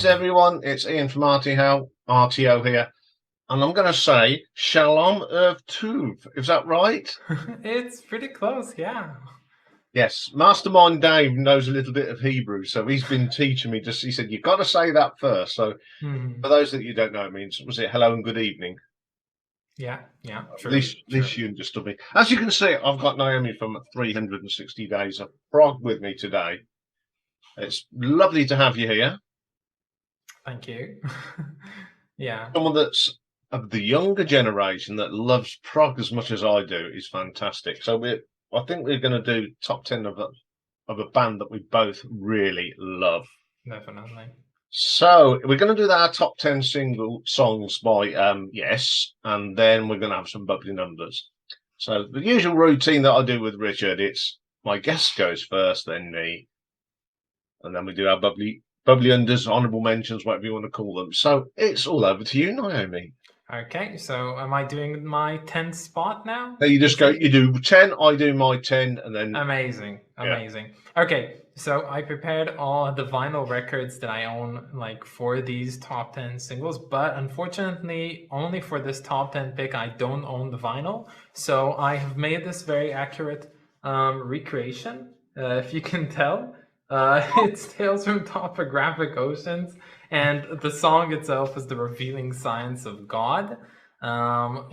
Greetings, everyone. It's Ian from RTO here, and I'm going to say Shalom Tov. Is that right? It's pretty close, yeah. Yes. Mastermind Dave knows a little bit of Hebrew, so he's been teaching me. He said you've got to say that first. So for those that you don't know, it means was it hello and good evening. Yeah, At true, least you understood me. As you can see, I've got Naomi from 360 Days of Prog with me today. It's lovely to have you here. Thank you. Yeah. Someone that's of the younger generation that loves prog as much as I do is fantastic. So I think we're going to do top 10 of a band that we both really love. Definitely. So we're going to do our top 10 single songs by Yes, and then we're going to have some bubbly numbers. So the usual routine that I do with Richard, it's my guest goes first, then me, and then we do our bubbly unders, honourable mentions, whatever you want to call them. So it's all over to you, Naomi. Okay, so am I doing my 10th spot now? So you just go, you do 10, I do my 10, and then... Amazing. Yeah. Okay, so I prepared all the vinyl records that I own, like, for these top 10 singles, but unfortunately, only for this top 10 pick, I don't own the vinyl. So I have made this very accurate recreation, if you can tell. It's Tales from Topographic Oceans, and the song itself is The Revealing Science of God,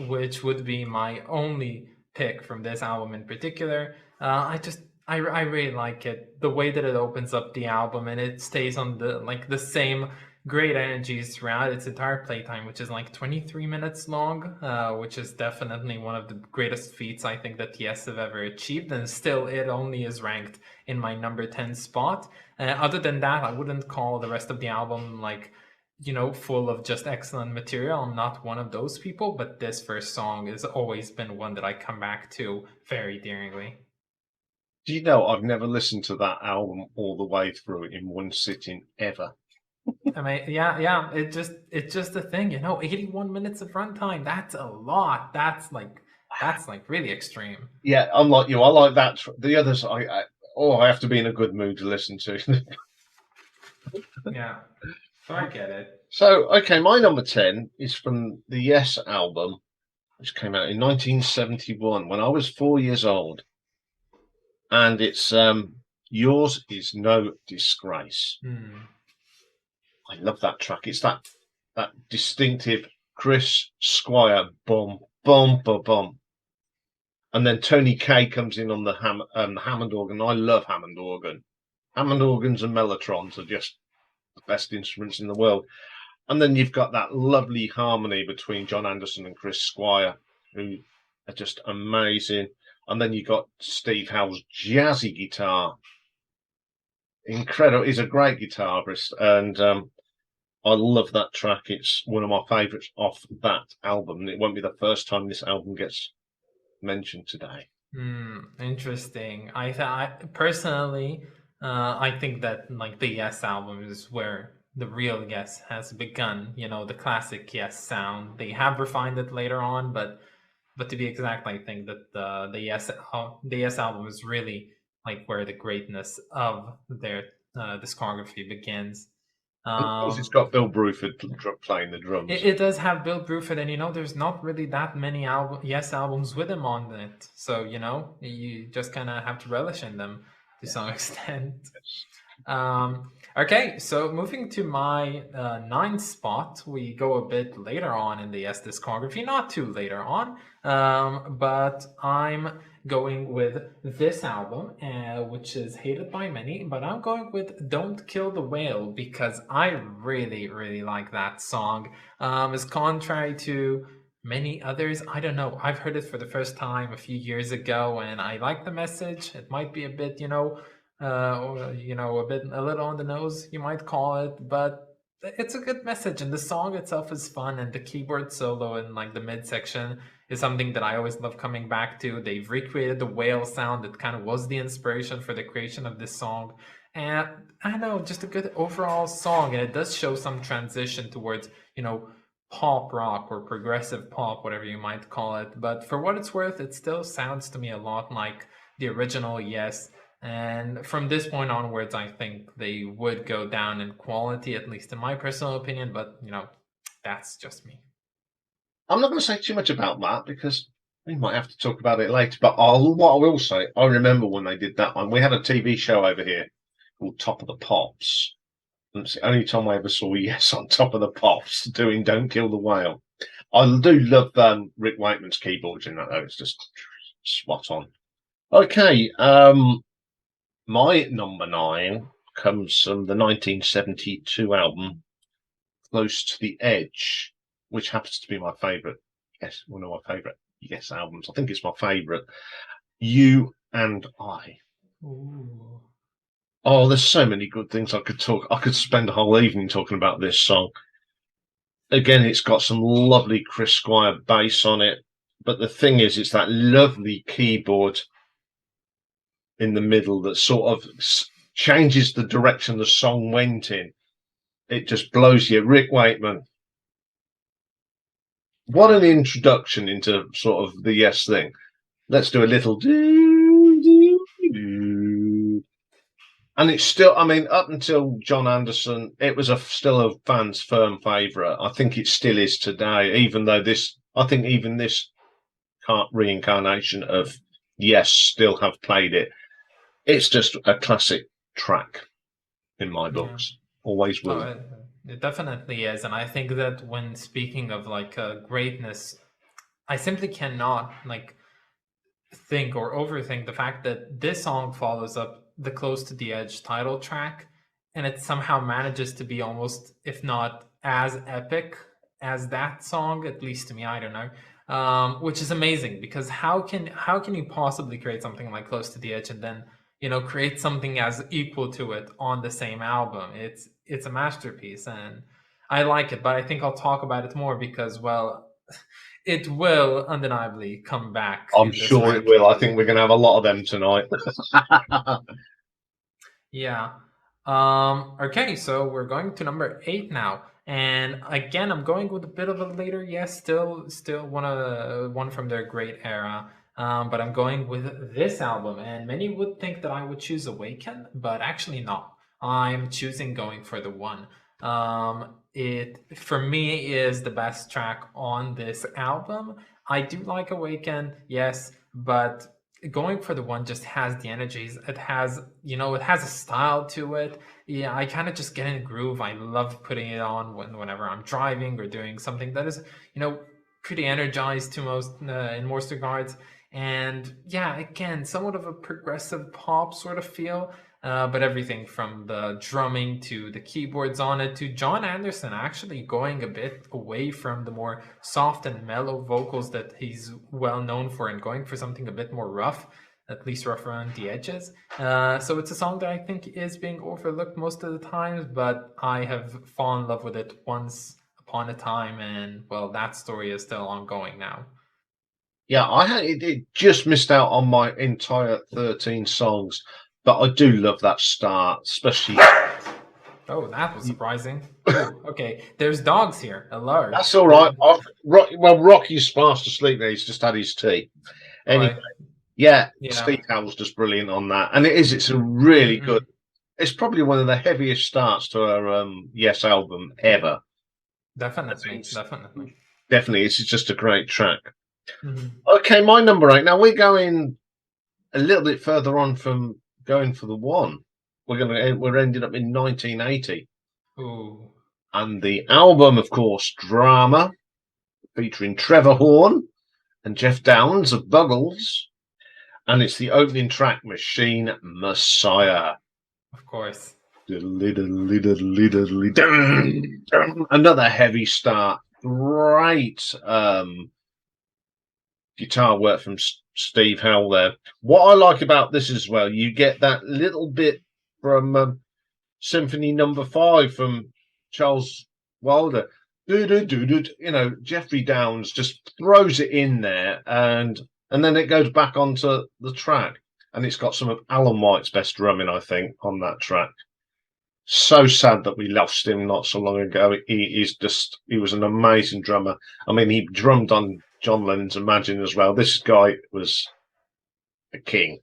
which would be my only pick from this album in particular. I really like it, the way that it opens up the album, and it stays on the same great energies throughout its entire playtime, which is like 23 minutes long, which is definitely one of the greatest feats I think that Yes have ever achieved, and still it only is ranked in my number 10 spot. Other than that, I wouldn't call the rest of the album like, full of just excellent material. I'm not one of those people, but this first song has always been one that I come back to very dearly. Do you know I've never listened to that album all the way through in one sitting ever? I mean, yeah. It's just a thing, 81 minutes of runtime. That's a lot. That's like really extreme. Yeah, unlike you, I like that. The others, I have to be in a good mood to listen to. Yeah, so I get it. So, okay, my number 10 is from the Yes album, which came out in 1971 when I was 4 years old. And it's Yours is No Disgrace. I love that track. It's that distinctive Chris Squire boom, boom, boom, boom. And then Tony Kaye comes in on the Hammond organ. I love Hammond organ. Hammond organs and mellotrons are just the best instruments in the world. And then you've got that lovely harmony between John Anderson and Chris Squire, who are just amazing. And then you've got Steve Howe's jazzy guitar. Incredible. He's a great guitarist. And I love that track. It's one of my favourites off that album. And it won't be the first time this album gets mentioned today. Interesting. I personally, I think that like the Yes album is where the real Yes has begun. The classic Yes sound. They have refined it later on, but to be exact, I think that the Yes album is really like where the greatness of their discography begins. And of course, it's got Bill Bruford playing the drums. It does have Bill Bruford, and there's not really that many Yes albums with him on it. So you just kind of have to relish in them to some extent. Okay, so moving to my ninth spot, we go a bit later on in the Yes discography, not too later on, but I'm going with this album, which is hated by many, but I'm going with Don't Kill the Whale because I really, really like that song. As contrary to many others, I don't know, I've heard it for the first time a few years ago, and I like the message. It might be a bit, a little on the nose, you might call it, but it's a good message, and the song itself is fun, and the keyboard solo in like the midsection is something that I always love coming back to. They've recreated the whale sound that kind of was the inspiration for the creation of this song, and I don't know, just a good overall song, and it does show some transition towards pop rock or progressive pop, whatever you might call it. But for what it's worth, it still sounds to me a lot like the original Yes. And from this point onwards, I think they would go down in quality, at least in my personal opinion. But that's just me. I'm not going to say too much about that because we might have to talk about it later. But what I will say, I remember when they did that one. We had a TV show over here called Top of the Pops. And it's the only time I ever saw Yes on Top of the Pops doing "Don't Kill the Whale." I do love Rick Wakeman's keyboards in that though. It's just spot on. Okay, my number 9 comes from the 1972 album "Close to the Edge," which happens to be my favourite. Yes, one of my favourite Yes albums. I think it's my favourite. You and I. Ooh. Oh, there's so many good things I could talk. I could spend a whole evening talking about this song. Again, it's got some lovely Chris Squire bass on it, but the thing is, it's that lovely keyboard in the middle that sort of changes the direction the song went in. It just blows you. Rick Wakeman. What an introduction into sort of the Yes thing. Let's do a little do, do, do. And it's still, I mean, up until John Anderson, it was still a fan's firm favourite. I think it still is today, even though I think even this reincarnation of Yes still have played it. It's just a classic track in my Yeah. books. Always will. Oh, it definitely is. And I think that when speaking of like greatness, I simply cannot like think or overthink the fact that this song follows up the Close to the Edge title track, and it somehow manages to be almost, if not as epic as that song, at least to me. I don't know, which is amazing because how can you possibly create something like Close to the Edge and then create something as equal to it on the same album? It's a masterpiece, and I like it. But I think I'll talk about it more because, well, it will undeniably come back I'm in this sure it will. ranking. I think we're going to have a lot of them tonight. Yeah. Okay, so we're going to number 8 now. And again, I'm going with a bit of a later, yes, still one from their great era. But I'm going with this album, and many would think that I would choose Awaken, but actually not. I'm choosing Going for the One. It for me is the best track on this album. I do like Awaken, yes, but Going for the One just has the energies. It has a style to it. Yeah, I kind of just get in a groove. I love putting it on whenever I'm driving or doing something that is, pretty energized to in most regards. And yeah, again, somewhat of a progressive pop sort of feel. But everything from the drumming to the keyboards on it to John Anderson actually going a bit away from the more soft and mellow vocals that he's well known for and going for something a bit more rough, at least rough around the edges. So it's a song that I think is being overlooked most of the times, but I have fallen in love with it once upon a time, and well, that story is still ongoing now. Yeah, it just missed out on my entire 13 songs, but I do love that start, especially. Oh, that was surprising. Oh, okay. There's dogs here. Hello. That's all right. Rocky's fast asleep there. He's just had his tea. Anyway, Right. yeah, Yeah. Steve Howell's just brilliant on that, and it's a really good. Mm-mm. It's probably one of the heaviest starts to a Yes album ever. Definitely. Definitely. Definitely, it's just a great track. Mm-hmm. Okay, my number 8. Now we're going a little bit further on from Going for the One. We're ending up in 1980, Ooh. and the album, of course, Drama, featuring Trevor Horn and Jeff Downes of Buggles, and it's the opening track, Machine Messiah. Of course. Another heavy start. Great guitar work from Steve Howell there. What I like about this as well, you get that little bit from Symphony Number 5 from Charles Wilder. Jeffrey Downes just throws it in there, and then it goes back onto the track, and it's got some of Alan White's best drumming, I think, on that track. So sad that we lost him not so long ago. He was an amazing drummer. I mean, he drummed on John Lennon's Imagine as well. This guy was a king.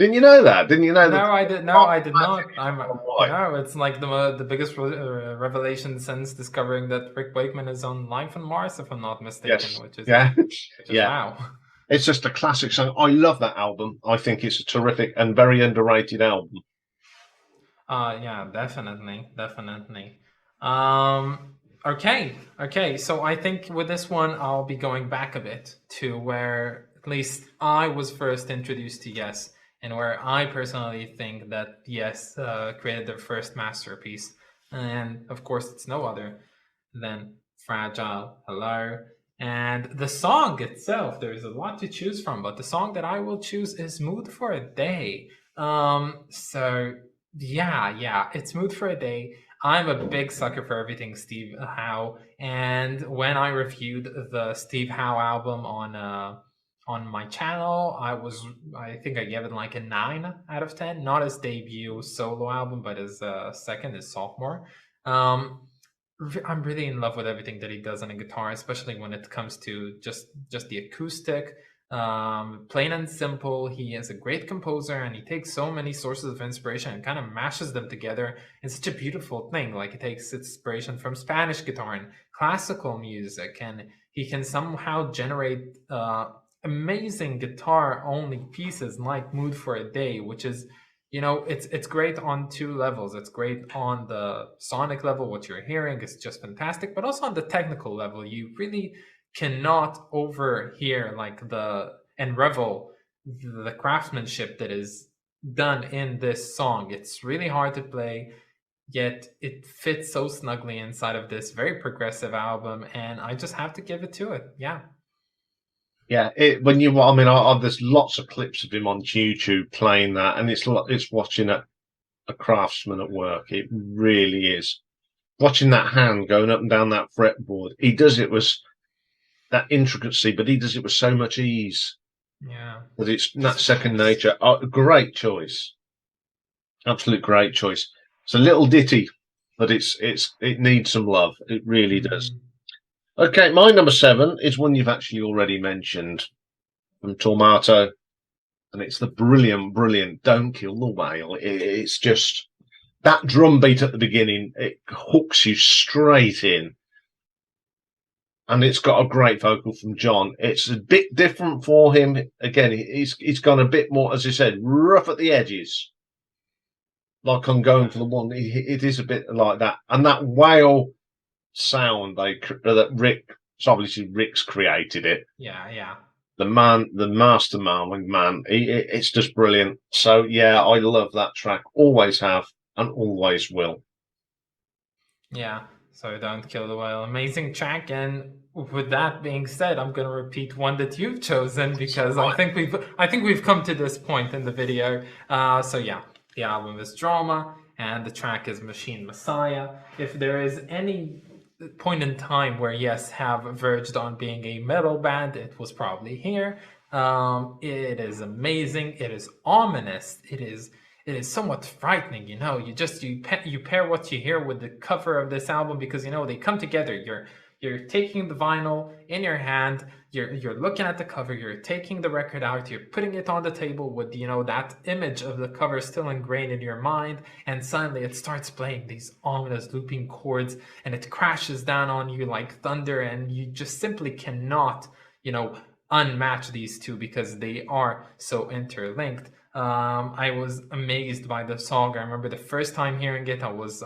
Didn't you know that? Didn't you know that? No, I did. No, Oh, I did not. I'm right. no. It's like the biggest revelation since discovering that Rick Wakeman is on Life on Mars, if I'm not mistaken. Yes. Yeah. Which is Yeah. wow. It's just a classic song. I love that album. I think it's a terrific and very underrated album. Yeah, definitely, definitely. Okay. So I think with this one, I'll be going back a bit to where at least I was first introduced to Yes, and where I personally think that Yes created their first masterpiece, and of course, it's no other than Fragile. Hello. And the song itself, there's a lot to choose from, but the song that I will choose is Mood for a Day. So yeah, it's Mood for a Day. I'm a big sucker for everything Steve Howe, and when I reviewed the Steve Howe album on my channel, I think I gave it like a 9 out of 10. Not his debut solo album, but his second, his sophomore. Um, I'm really in love with everything that he does on a guitar, especially when it comes to just the acoustic. Plain and simple. He is a great composer, and he takes so many sources of inspiration and kind of mashes them together in such a beautiful thing. Like he takes inspiration from Spanish guitar and classical music, and he can somehow generate amazing guitar-only pieces like "Mood for a Day," which is, it's great on two levels. It's great on the sonic level. What you're hearing is just fantastic, but also on the technical level, you really cannot overhear like the and revel the craftsmanship that is done in this song. It's really hard to play, yet it fits so snugly inside of this very progressive album, and I just have to give it to it. Yeah. Yeah, there's lots of clips of him on YouTube playing that, and it's watching a craftsman at work. It really is. Watching that hand going up and down that fretboard, he does it with that intricacy, but he does it with so much ease Yeah. that it's not second nature. Oh, great choice, absolute great choice. It's a little ditty, but it needs some love. It really does. Mhm. Okay, my number 7 is one you've actually already mentioned from Tormato, and it's the brilliant "Don't Kill the Whale." It's just that drum beat at the beginning. It hooks you straight in, and it's got a great vocal from John. It's a bit different for him. Again, he's gone a bit more, as I said, rough at the edges. Like I'm going for the one. It is a bit like that, and that whale sound that Rick. So obviously Rick's created it. Yeah. The mastermind man. It's just brilliant. So yeah, I love that track. Always have and always will. Yeah, so Don't Kill the Whale. Amazing track. And with that being said, I'm gonna repeat one that you've chosen because I think we've come to this point in the video. So yeah, the album is Drama and the track is Machine Messiah. If there is any point in time where Yes have verged on being a metal band, it was probably here. It is amazing. It is ominous. It is somewhat frightening. You pair what you hear with the cover of this album because they come together. You're taking the vinyl in your hand, you're looking at the cover, you're taking the record out, you're putting it on the table with that image of the cover still ingrained in your mind, and suddenly it starts playing these ominous looping chords and it crashes down on you like thunder, and you just simply cannot unmatch these two because they are so interlinked. I was amazed by the song. I remember the first time hearing it, I was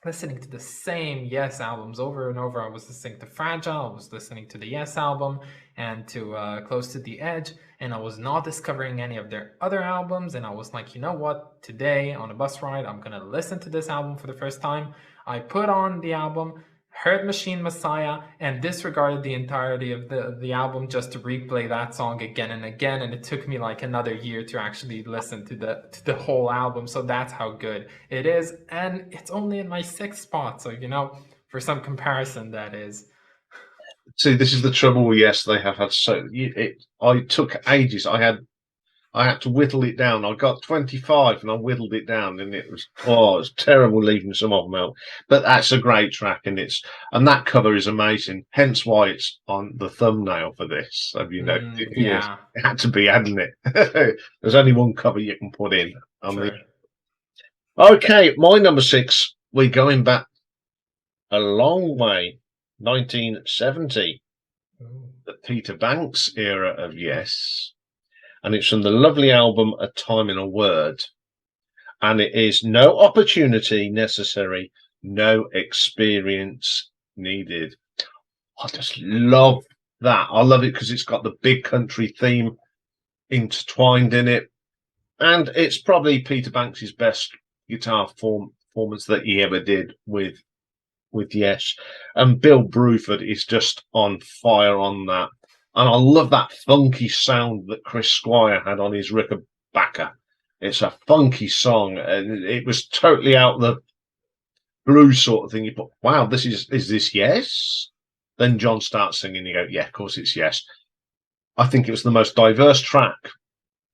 listening to the same Yes albums over and over. I was listening to Fragile, I was listening to the Yes album, and to Close to the Edge, and I was not discovering any of their other albums. And I was like, you know what? Today on a bus ride, I'm gonna listen to this album for the first time. I put on the album, heard Machine Messiah, and disregarded the entirety of the album just to replay that song again and again. And it took me like another year to actually listen to the whole album. So that's how good it is. And it's only in my sixth spot. So, for some comparison, that is. See, this is the trouble. Yes, they have had I took ages. I had I had to whittle it down. I got 25 and I whittled it down, and it was terrible leaving some of them out. But that's a great track, and that cover is amazing. Hence why it's on the thumbnail for this. Have you noticed? Yes, Yeah, it had to be, hadn't it? There's only one cover you can put in on the. sure. Okay, my number 6. We're going back a long way, 1970, Ooh. the Peter Banks era of Yes, and it's from the lovely album A Time in a Word, and it is No Opportunity Necessary, No Experience Needed. I just love that. I love it because it's got the big country theme intertwined in it, and it's probably Peter Banks's best guitar performance that he ever did with Yes. And Bill Bruford is just on fire on that. And I love that funky sound that Chris Squire had on his Rickenbacker. It's a funky song, and it was totally out of the blue sort of thing. You thought, wow, is this Yes? Then John starts singing, you go, yeah, of course it's Yes. I think it was the most diverse track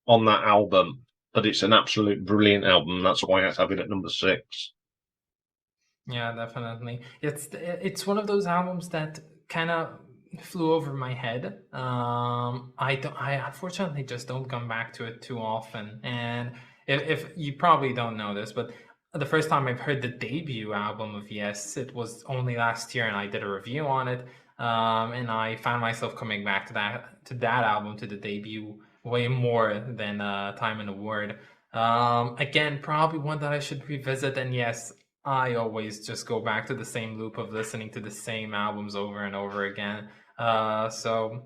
on that album, but it's an absolute brilliant album. That's why I have it at number 6. Yeah, definitely. It's one of those albums that kind of flew over my head. I unfortunately just don't come back to it too often. And if you probably don't know this, but the first time I've heard the debut album of Yes, it was only last year, and I did a review on it. And I found myself coming back to that album, to the debut, way more than Time in a Word. Again, probably one that I should revisit. And yes, I always just go back to the same loop of listening to the same albums over and over again. So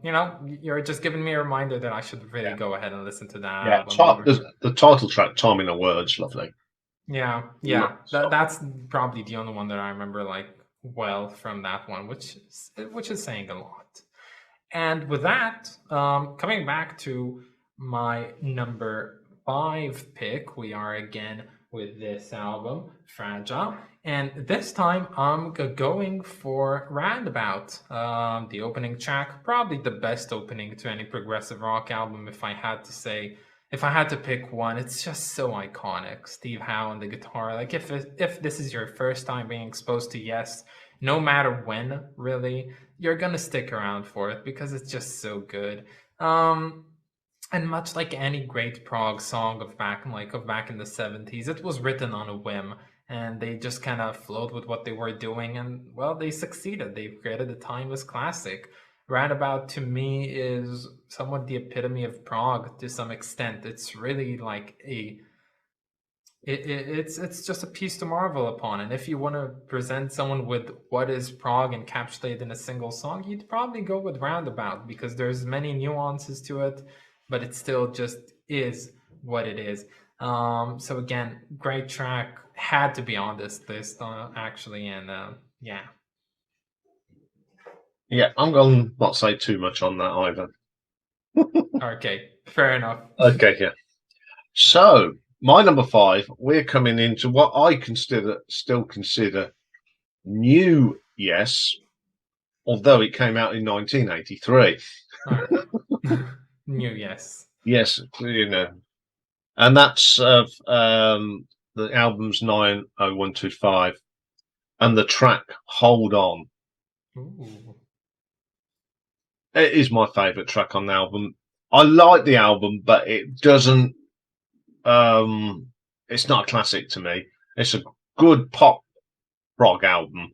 you're just giving me a reminder that I should really Yeah. go ahead and listen to that Yeah. album over. The title track, Time in a Word's lovely. Yeah, Love yeah. song. That's probably the only one that I remember like well from that one, which is saying a lot. And with that, coming back to my number 5 pick, we are again with this album, Fragile. And this time I'm going for Roundabout, the opening track, probably the best opening to any progressive rock album, if I had to say. If I had to pick one, it's just so iconic. Steve Howe on the guitar. Like if this is your first time being exposed to Yes, no matter when, really, you're gonna stick around for it because it's just so good. Um, and much like any great prog song of back in the 70s, it was written on a whim, and they just kind of flowed with what they were doing, and well, they succeeded. They created a timeless classic. Roundabout to me is somewhat the epitome of prog to some extent. It's really like it's just a piece to marvel upon. And if you want to present someone with what is prog encapsulated in a single song, you'd probably go with Roundabout because there's many nuances to it, but it still just is what it is. So again, great track, had to be on this list actually, and yeah. Yeah, I'm going to not say too much on that either. Okay, fair enough. Okay, yeah. So my number 5, we're coming into what I still consider new Yes, although it came out in 1983. All right. New Yes. Yes, and that's of the album's 90125, and the track Hold On. Ooh. It is my favourite track on the album. I like the album, but it doesn't. It's not a classic to me. It's a good pop rock album,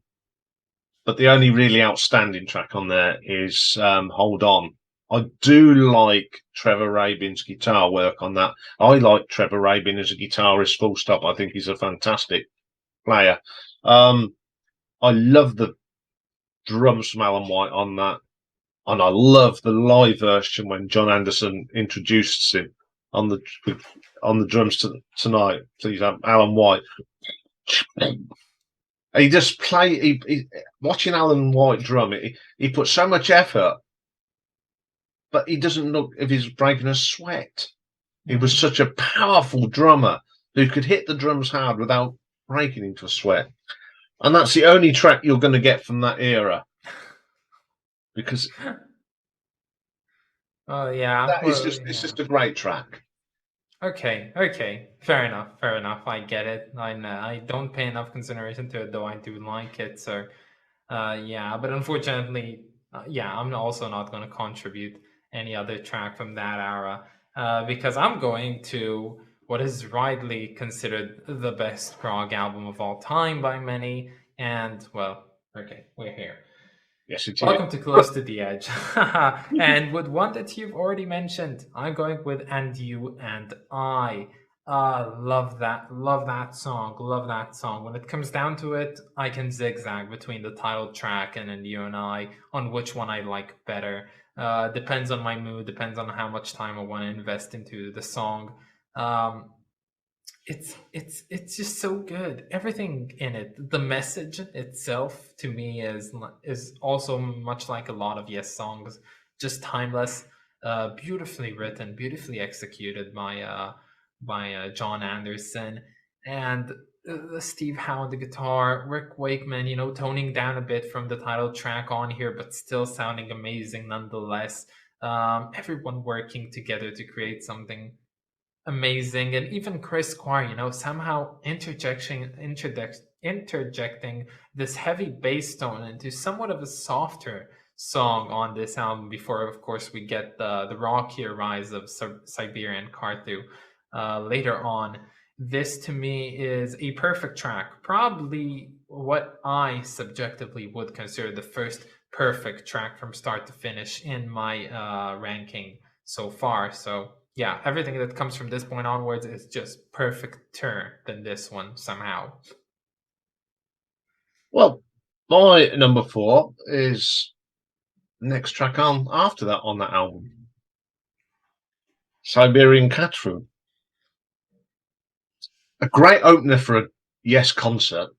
but the only really outstanding track on there is Hold On. I do like Trevor Rabin's guitar work on that. I like Trevor Rabin as a guitarist, full stop. I think he's a fantastic player. I love the drums from Alan White on that. And I love the live version when John Anderson introduces him on the drums tonight. Please have Alan White. He just watching Alan White drum. He puts so much effort, but he doesn't look if he's breaking a sweat. He was such a powerful drummer who could hit the drums hard without breaking into a sweat. And that's the only track you're going to get from that era, because Oh yeah. it's just a great track. Okay, okay, fair enough, fair enough. I get it. I know I don't pay enough consideration to it, though I do like it. So, yeah, but unfortunately, yeah, I'm also not going to contribute any other track from that era because I'm going to what is widely considered the best prog album of all time by many. And well, okay, we're here. Yes, it is. Welcome to Close to the Edge. And with one that you've already mentioned, I'm going with And You and I. Love that song, love that song. When it comes down to it, I can zigzag between the title track and You and I on which one I like better. Depends on my mood, depends on how much time I want to invest into the song. Um, it's just so good. Everything in it, the message itself to me is also much like a lot of Yes songs, just timeless, beautifully written, beautifully executed by John Anderson, and Steve Howe on the guitar, Rick Wakeman, toning down a bit from the title track on here, but still sounding amazing nonetheless. Everyone working together to create something amazing, and even Chris Squire, somehow interjecting this heavy bass tone into somewhat of a softer song on this album before, of course, we get the rockier rise of Siberian Carthu later on. This to me is a perfect track, probably what I subjectively would consider the first perfect track from start to finish in my ranking so far. So yeah, everything that comes from this point onwards is just perfecter than this one somehow. Well, my number 4 is next track on after that on that album, Siberian Cat Food. A great opener for a Yes concert.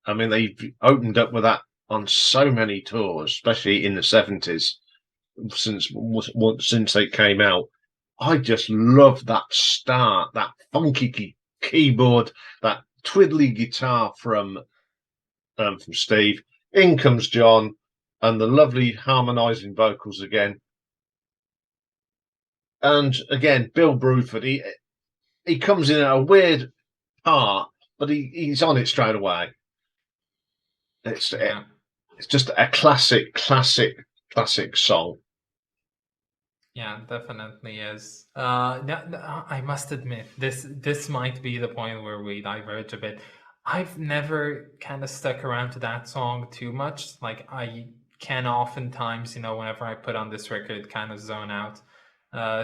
I mean, they've opened up with that on so many tours, especially in the 70s, since they came out. I just love that start, that funky keyboard, that twiddly guitar from Steve. In comes John, and the lovely harmonising vocals again. And again, Bill Bruford. He comes in at a weird part, but he's on it straight away. It's Yeah. it's just a classic song. Yeah, definitely is. I must admit, this might be the point where we diverge a bit. I've never kind of stuck around to that song too much. Like I can oftentimes, whenever I put on this record, kind of zone out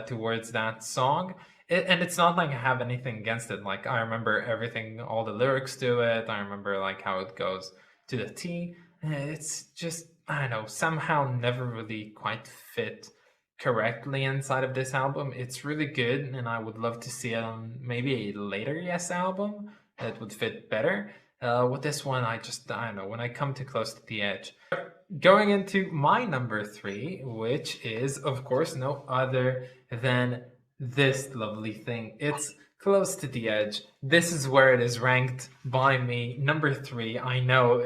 towards that song. And it's not like I have anything against it. Like I remember everything, all the lyrics to it. I remember like how it goes to the T. It's just I don't know, somehow never really quite fit correctly inside of this album. It's really good, and I would love to see it on maybe a later Yes album that would fit better. With this one, I don't know. When I come too close to the edge, going into my number 3, which is of course no other than this lovely thing. It's Close to the Edge. This is where it is ranked by me, number 3. I know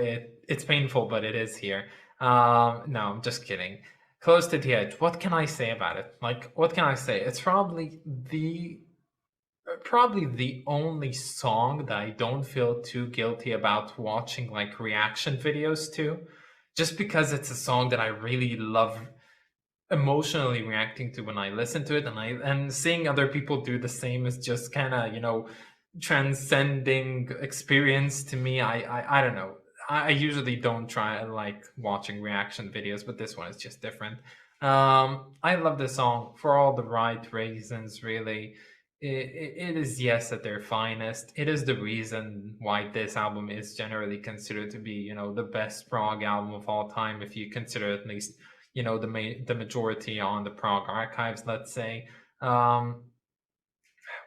it's painful, but it is here. No, I'm just kidding. Close to the Edge. What can I say about it? Like, what can I say? It's probably the only song that I don't feel too guilty about watching like reaction videos to, just because it's a song that I really love emotionally reacting to when I listen to it, and seeing other people do the same is just kind of transcending experience to me. I don't know. I usually don't try like watching reaction videos, but this one is just different. I love this song for all the right reasons. Really, it is Yes at their finest. It is the reason why this album is generally considered to be the best prog album of all time, if you consider at least the majority on the Prog archives, let's say. Um,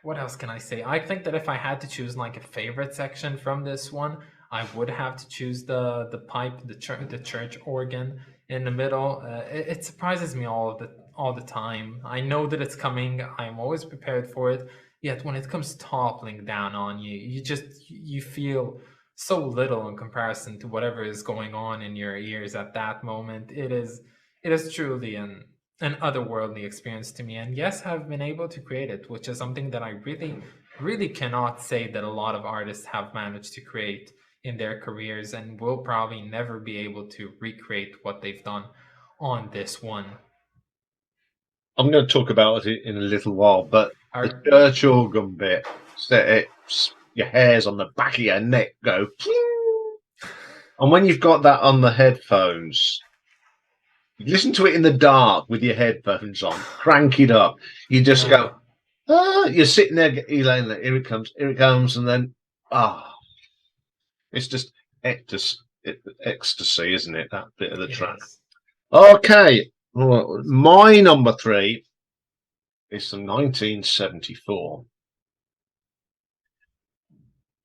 what else can I say? I think that if I had to choose like a favorite section from this one, I would have to choose the pipe, the church organ in the middle. It surprises me all the time. I know that it's coming. I'm always prepared for it. Yet when it comes toppling down on you, you feel so little in comparison to whatever is going on in your ears at that moment. It is truly an an otherworldly experience to me. And Yes have been able to create it, which is something that I really cannot say that a lot of artists have managed to create in their careers, and will probably never be able to recreate what they've done on this one. I'm going to talk about it in a little while, but the Our, church organ bit, your hairs on the back of your neck go. And when you've got that on the headphones, you listen to it in the dark with your headphones on, crank it up. You just go, you're sitting there, Elaine, here it comes, and then, it's just ecstasy, isn't it? That bit of the it track. is. Okay, my number 3 is from 1974.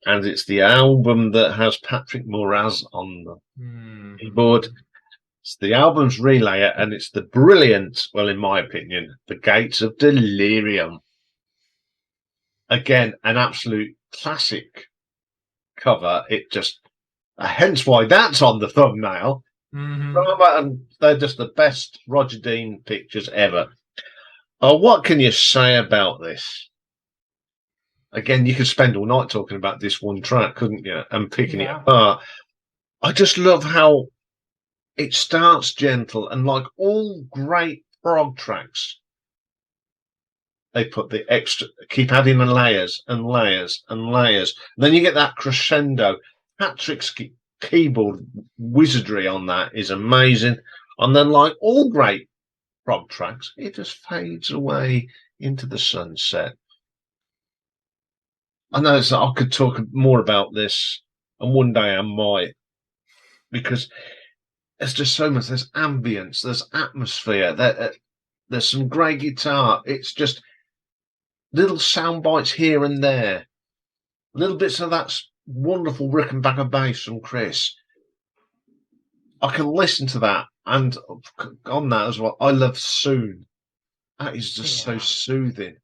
And it's the album that has Patrick Moraz on the keyboard. It's the album's relayer, and it's the brilliant, well, in my opinion, The Gates of Delirium. Again, an absolute classic cover. It just, hence why that's on the thumbnail. And they're just the best Roger Dean pictures ever. What can you say about this? Again, you could spend all night talking about this one track, couldn't you? And picking it apart. I just love how it starts gentle, and like all great prog tracks, they put the extra, keep adding the layers and layers and layers. And then you get that crescendo. Patrick's keyboard wizardry on that is amazing. And then, like all great prog tracks, it just fades away into the sunset. I know I could talk more about this, and one day I might, because there's just so much. There's ambience, there's atmosphere, there's some great guitar. It's just little sound bites here and there, little bits of that wonderful Rickenbacker bass from Chris. I can listen to that, and on that as well, I love Soon. That is just so soothing.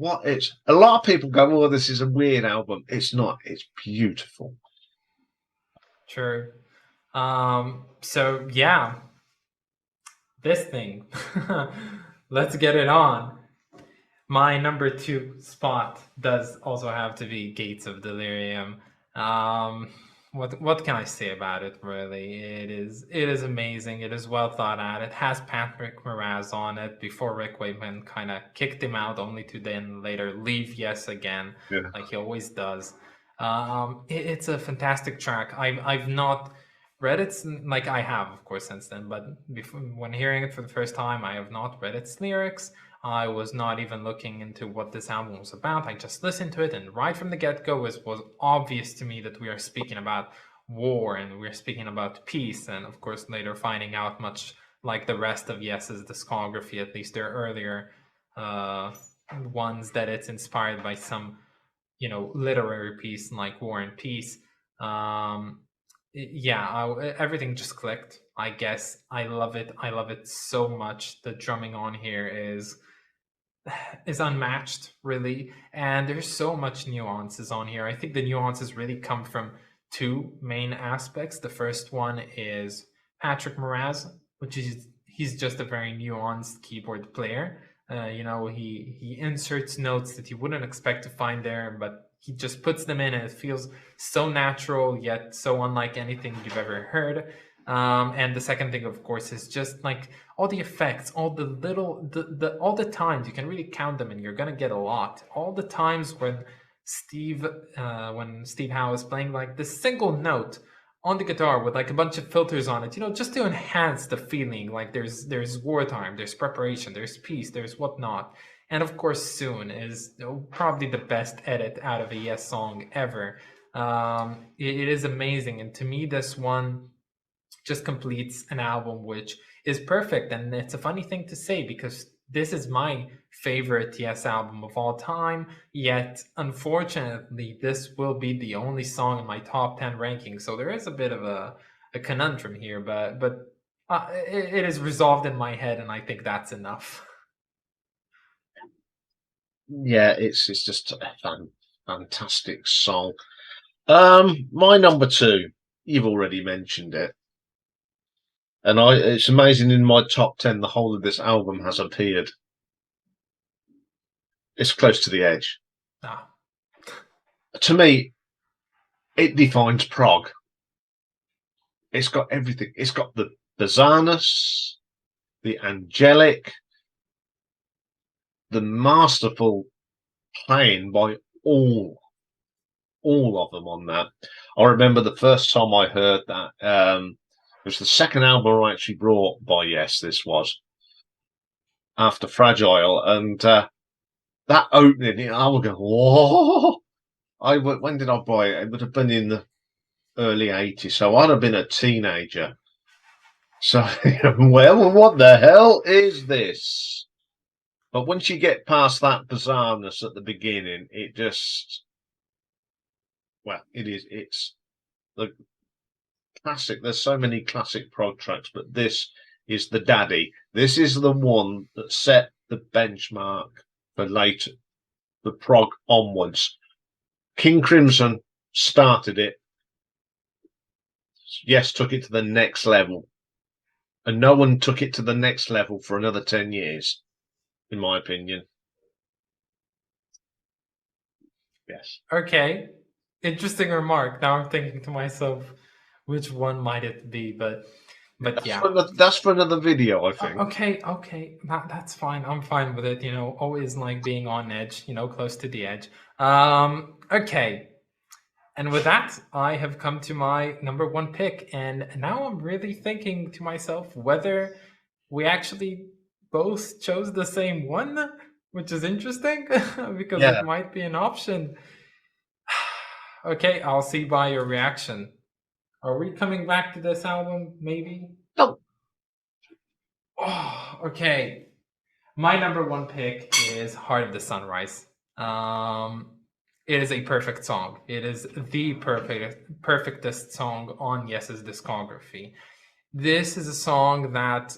A lot of people go, "Oh, this is a weird album." It's not. It's beautiful. True. So yeah, this thing. Let's get it on. My number 2 spot does also have to be Gates of Delirium. What can I say about it? Really, it is amazing. It is well thought out. It has Patrick Moraz on it before Rick Wakeman kind of kicked him out, only to then later leave Yes again, like he always does. It's a fantastic track. I've not read it, like I have, of course, since then, but when hearing it for the first time, I have not read its lyrics. I was not even looking into what this album was about. I just listened to it, and right from the get-go, it was obvious to me that we are speaking about war, and we're speaking about peace, and of course later finding out, much like the rest of Yes's discography, at least their earlier ones, that it's inspired by some, literary piece like War and Peace. Everything just clicked, I guess. I love it so much. The drumming on here is unmatched, really, and there's so much nuances on here. I think the nuances really come from 2 main aspects. The first one is Patrick Moraz, which is he's just a very nuanced keyboard player. He inserts notes that you wouldn't expect to find there, but he just puts them in, and it feels so natural yet so unlike anything you've ever heard. And the second thing, of course, is just like all the effects, all the little, all the times you can really count them, and you're gonna get a lot. All the times when Steve Howe is playing like this single note on the guitar with like a bunch of filters on it, just to enhance the feeling. Like there's wartime, there's preparation, there's peace, there's whatnot. And of course, Soon is probably the best edit out of a Yes song ever. It is amazing, and to me, this one just completes an album which is perfect. And it's a funny thing to say, because this is my favorite Yes album of all time, yet unfortunately this will be the only song in my top 10 ranking. So there is a bit of a conundrum here, but it is resolved in my head, and I think that's enough. Yeah, it's just a fantastic song. My number 2, you've already mentioned it. And it's amazing in my top 10, the whole of this album has appeared. It's close to the edge. Ah. To me, it defines prog. It's got everything. It's got the bizarreness, the angelic, the masterful playing by all of them on that. I remember the first time I heard that. It was the second album I actually brought by Yes. This was after Fragile, and that opening, I would go, whoa! When did I buy it? It would have been in the early '80s, so I'd have been a teenager. So, well, what the hell is this? But once you get past that bizarreness at the beginning, it just, well, it's the classic. There's so many classic prog tracks, but this is the daddy. This is the one that set the benchmark for later, the prog onwards. King Crimson started it. Yes, took it to the next level. And no one took it to the next level for another 10 years, in my opinion. Yes. Okay. Interesting remark. Now I'm thinking to myself, which one might it be? But yeah. That's for another video, I think. Okay. That's fine. I'm fine with it. Always like being on edge. Close to the edge. Okay. And with that, I have come to my number one pick, and now I'm really thinking to myself whether we actually both chose the same one, which is interesting because Yeah. it might be an option. Okay, I'll see by your reaction. Are we coming back to this album, maybe? No. Oh, okay. My number one pick is Heart of the Sunrise. It is a perfect song. It is the perfectest song on Yes's discography. This is a song that,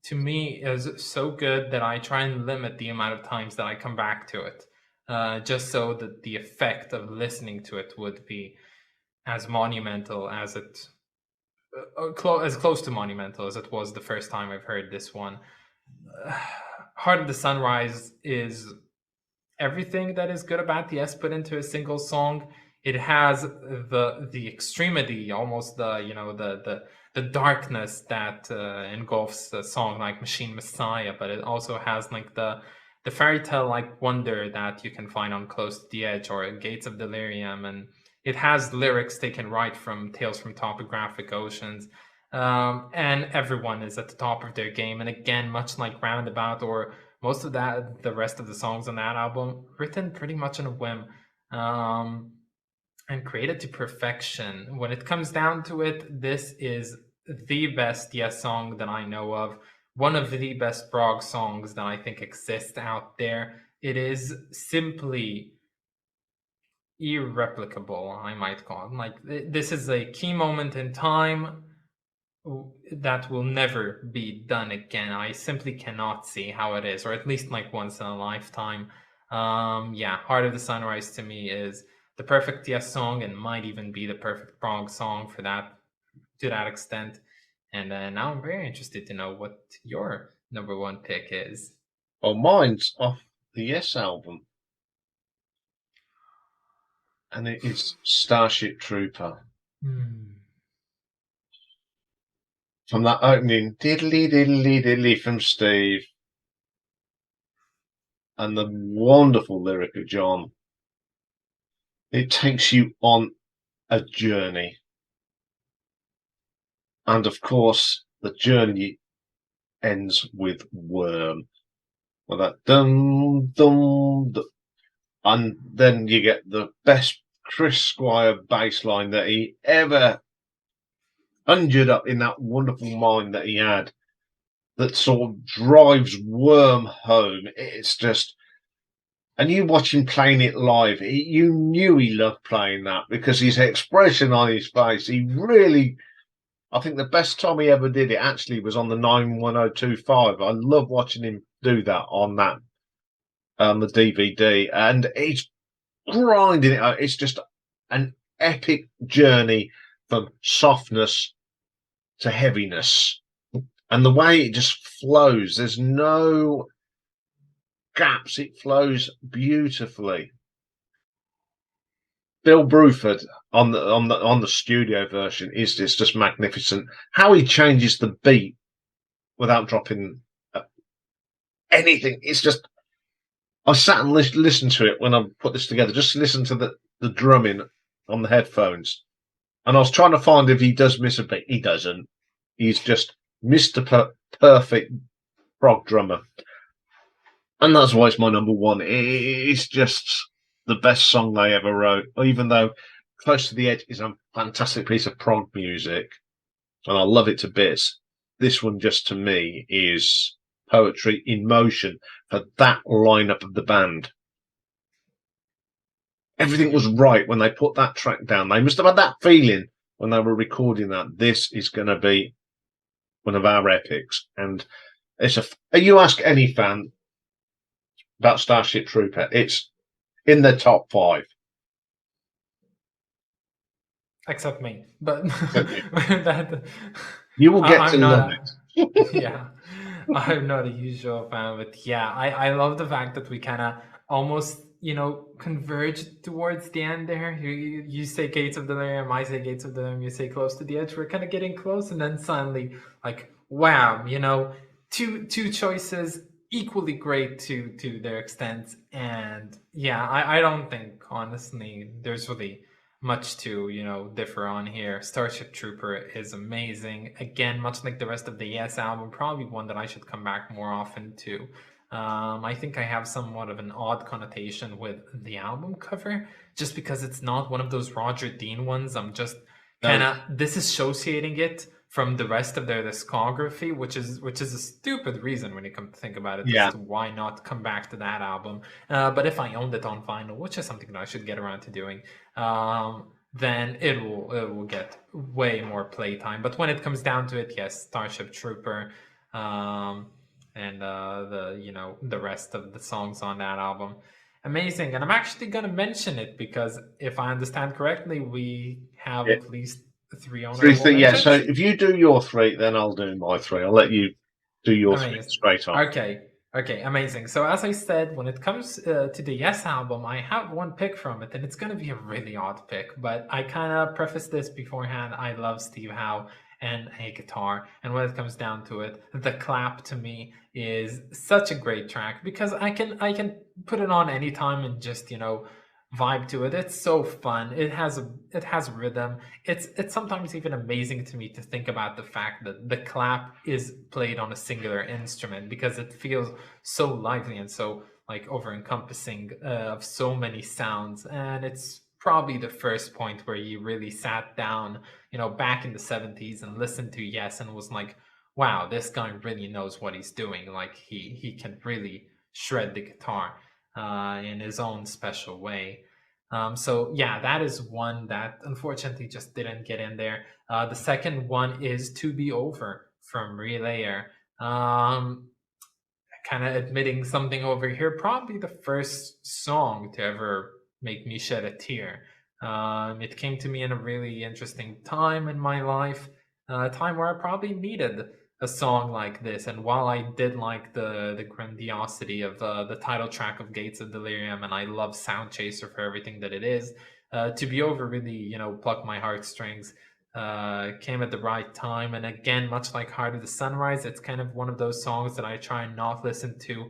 to me, is so good that I try and limit the amount of times that I come back to it, just so that the effect of listening to it would be as monumental as it, as close to monumental as it was the first time I've heard this one. Heart of the Sunrise is everything that is good about the S put into a single song. It has the extremity, almost the darkness that engulfs a song like Machine Messiah, but it also has like the fairy tale like wonder that you can find on Close to the Edge or Gates of Delirium, and it has lyrics taken right from Tales from Topographic Oceans. And everyone is at the top of their game. And again, much like Roundabout or most of the rest of the songs on that album, written pretty much on a whim, and created to perfection. When it comes down to it, this is the best Yes song that I know of. One of the best Prog songs that I think exist out there. It is simply irreplicable, I might call it. Like, this is a key moment in time that will never be done again. I simply cannot see how it is, or at least like once in a lifetime. Yeah, Heart of the Sunrise to me is the perfect Yes song and might even be the perfect Prog song for that, to that extent. And now I'm very interested to know what your number one pick is. Well, mine's off the Yes album, and it is Starship Trooper. From that opening, diddly diddly diddly from Steve, and the wonderful lyric of John. It takes you on a journey. And of course, the journey ends with Worm. Well, that dum dum, and then you get the best Chris Squire bass line that he ever conjured up in that wonderful mind that he had, that sort of drives Worm home. It's just, and you watch him playing it live, you knew he loved playing that because his expression on his face, he really, I think the best time he ever did it actually was on the 91025. I love watching him do that on that, the DVD, and he's grinding it out. It's just an epic journey from softness to heaviness. And the way it just flows, there's no gaps, it flows beautifully. Bill Bruford on the studio version is just magnificent. How he changes the beat without dropping anything. It's just I sat and listened to it when I put this together. Just listen to the drumming on the headphones, and I was trying to find if he does miss a beat. He doesn't. He's just Mr. Perfect prog drummer, and that's why it's my number one. It's just the best song they ever wrote. Even though Close to the Edge is a fantastic piece of prog music, and I love it to bits. This one, just to me, is poetry in motion for that lineup of the band. Everything was right when they put that track down. They must have had that feeling when they were recording that this is going to be one of our epics. And it's you ask any fan about Starship Trooper, it's in the top 5. Except me, but Except you. that You will get to I'm not love a it. yeah. I'm not a usual fan, but yeah, I love the fact that we kind of almost, converged towards the end there. You say Gates of Delirium, I say Gates of Delirium, you say Close to the Edge. We're kind of getting close, and then suddenly, like, wow, two choices equally great to their extent. And yeah, I don't think, honestly, there's really much to differ on here. Starship Trooper is amazing. Again, much like the rest of the Yes album, probably one that I should come back more often to. I think I have somewhat of an odd connotation with the album cover, just because it's not one of those Roger Dean ones. I'm just kind No, of disassociating it from the rest of their discography, which is a stupid reason when you come to think about it as yeah, to why not come back to that album. But if I owned it on vinyl, which is something that I should get around to doing, then it will get way more playtime. But when it comes down to it, yes, Starship Trooper, and the rest of the songs on that album, amazing. And I'm actually gonna mention it because if I understand correctly, we have yeah. at least 3 Three honorable things, yeah. So mentions. if you do your 3, then I'll do my 3. I'll let you do your 3 Amazing. straight off. Okay. Okay. Amazing. So as I said, when it comes to the Yes album, I have one pick from it, and it's going to be a really odd pick. But I kind of preface this beforehand. I love Steve Howe and a guitar, and when it comes down to it, the clap to me is such a great track because I can put it on anytime and just vibe to it. It's so fun. It has rhythm. It's sometimes even amazing to me to think about the fact that the clap is played on a singular instrument because it feels so lively and so like over encompassing of so many sounds. And it's probably the first point where you really sat down, back in the 70s and listened to Yes and was like, wow, this guy really knows what he's doing. Like he can really shred the guitar in his own special way. So yeah, that is one that unfortunately just didn't get in there. The second one is "To Be Over" from Relayer. Kind of admitting something over here. Probably the first song to ever make me shed a tear. It came to me in a really interesting time in my life, a time where I probably needed a song like this. And while I did like the grandiosity of the title track of Gates of Delirium, and I love Sound Chaser for everything that it is, To Be Over really, plucked my heartstrings. Came at the right time, and again, much like Heart of the Sunrise, it's kind of one of those songs that I try and not listen to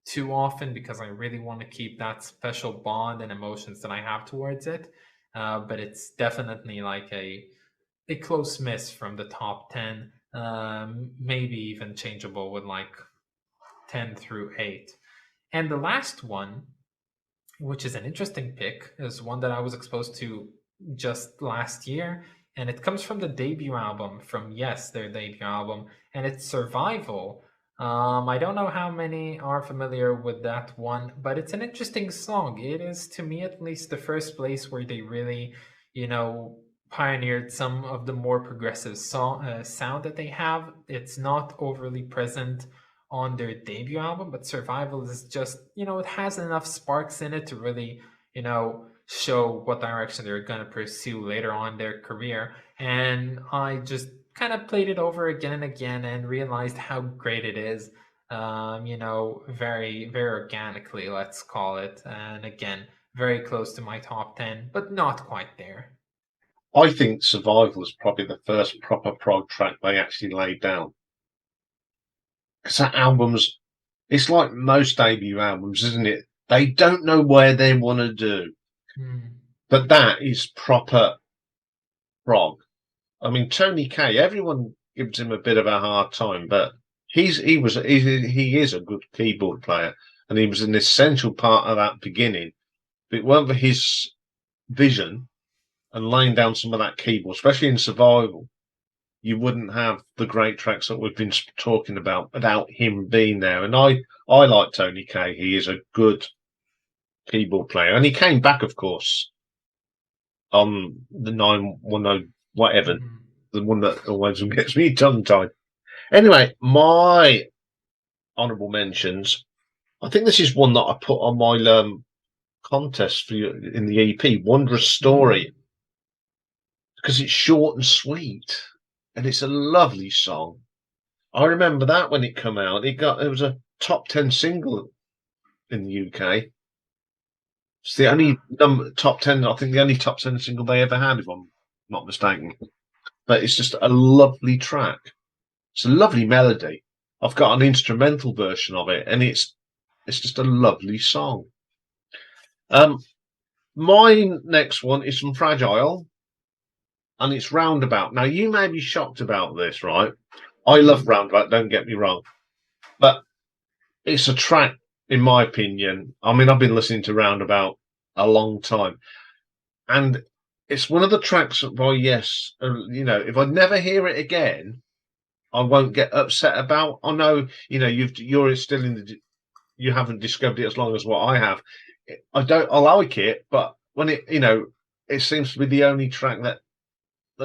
too often because I really want to keep that special bond and emotions that I have towards it. But it's definitely like a close miss from the top 10, maybe even changeable with like 10 through 8. And the last one, which is an interesting pick, is one that I was exposed to just last year, and it comes from the debut album from Yes, their debut album, and it's Survival. I don't know how many are familiar with that one, but it's an interesting song. It is, to me at least, the first place where they really, you know, pioneered some of the more progressive sound that they have. It's not overly present on their debut album, but Survival is just, it has enough sparks in it to really, show what direction they're going to pursue later on in their career. And I just kind of played it over again and again and realized how great it is. Very, very organically, let's call it. And again, very close to my top 10, but not quite there. I think Survival is probably the first proper prog track they actually laid down. Because that album's, it's like most debut albums, isn't it? They don't know where they want to do. But that is proper prog. I mean, Tony Kaye, everyone gives him a bit of a hard time, but he is a good keyboard player, and he was an essential part of that beginning. If it weren't for his vision and laying down some of that keyboard, especially in Survival, you wouldn't have the great tracks that we've been talking about without him being there. And I like Tony Kaye. He is a good keyboard player, and he came back, of course, on the 910 whatever, the one that always gets me tongue-tied. Anyway, my honourable mentions. I think this is one that I put on my contest for you in the EP, Wondrous Story, because it's short and sweet, and it's a lovely song. I remember that when it came out. It was a top 10 single in the UK. It's the only top 10, I think the only top 10 single they ever had, if I'm not mistaken. But it's just a lovely track. It's a lovely melody. I've got an instrumental version of it, and it's just a lovely song. My next one is from Fragile, and it's Roundabout. Now, you may be shocked about this, right? I love Roundabout, don't get me wrong. But it's a track, in my opinion. I mean, I've been listening to Roundabout a long time. And it's one of the tracks by Yes. If I never hear it again, I won't get upset about. I know, you're still you haven't discovered it as long as what I have. I like it, but when it seems to be the only track that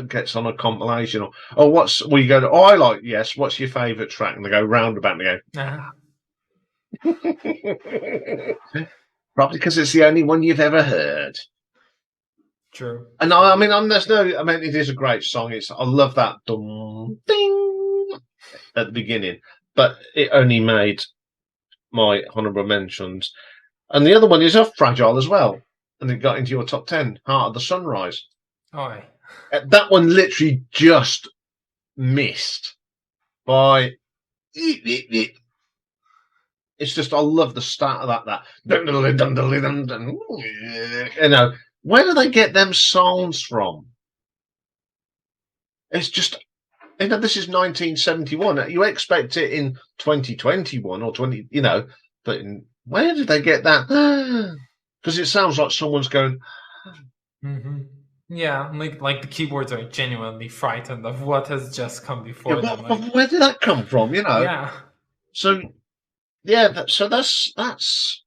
gets on a compilation, you go to, I like Yes, what's your favourite track? And they go Roundabout, and they go, probably because it's the only one you've ever heard. True. And it is a great song. I love that ding at the beginning, but it only made my honourable mentions. And the other one is Fragile as well, and it got into your top 10, Heart of the Sunrise. Oh, that one literally just missed by. It's just, I love the start of that. Where do they get them sounds from? It's just, this is 1971. You expect it in 2021 or 20, but where did they get that? Because it sounds like someone's going. Yeah, like the keyboards are genuinely frightened of what has just come before them. Where did that come from? Yeah. So that's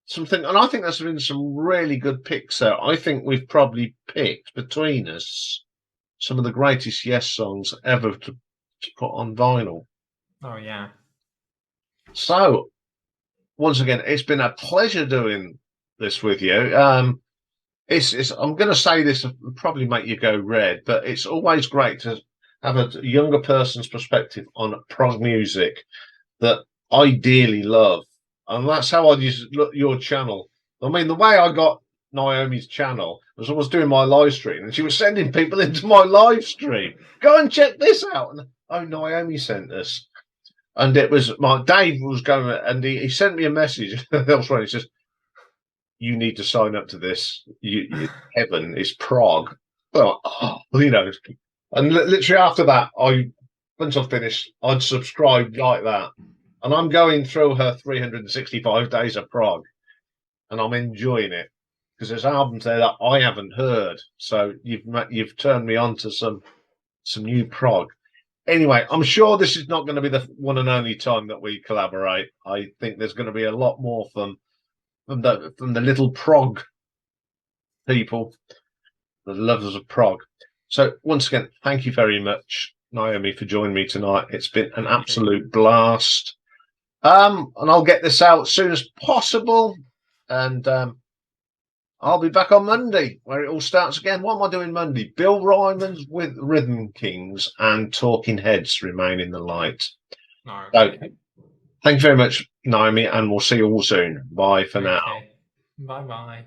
something, and I think there's been some really good picks out. I think we've probably picked between us some of the greatest Yes songs ever to put on vinyl. Oh yeah. So once again, it's been a pleasure doing this with you. I'm going to say this will probably make you go red, but it's always great to have a younger person's perspective on prog music that I dearly love. And that's how I use your channel. I mean, the way I got Naomi's channel was I was doing my live stream, and she was sending people into my live stream. Go and check this out. And Naomi sent us. And it was Dave was going, and he sent me a message. Elsewhere, he says, "You need to sign up to this. Heaven is Prog." Well, and literally after that, once I finished, I'd subscribed like that. And I'm going through her 365 Days of Prog, and I'm enjoying it because there's albums there that I haven't heard. So you've turned me on to some new prog. Anyway, I'm sure this is not going to be the one and only time that we collaborate. I think there's going to be a lot more from the little prog people, the lovers of prog. So once again, thank you very much, Naomi, for joining me tonight. It's been an absolute blast. And I'll get this out as soon as possible. And I'll be back on Monday, where it all starts again. What am I doing Monday? Bill Ryman's with Rhythm Kings and Talking Heads Remain in the Light. So, Okay. thank you very much, Naomi, and we'll see you all soon. Bye for now. Okay. Bye bye.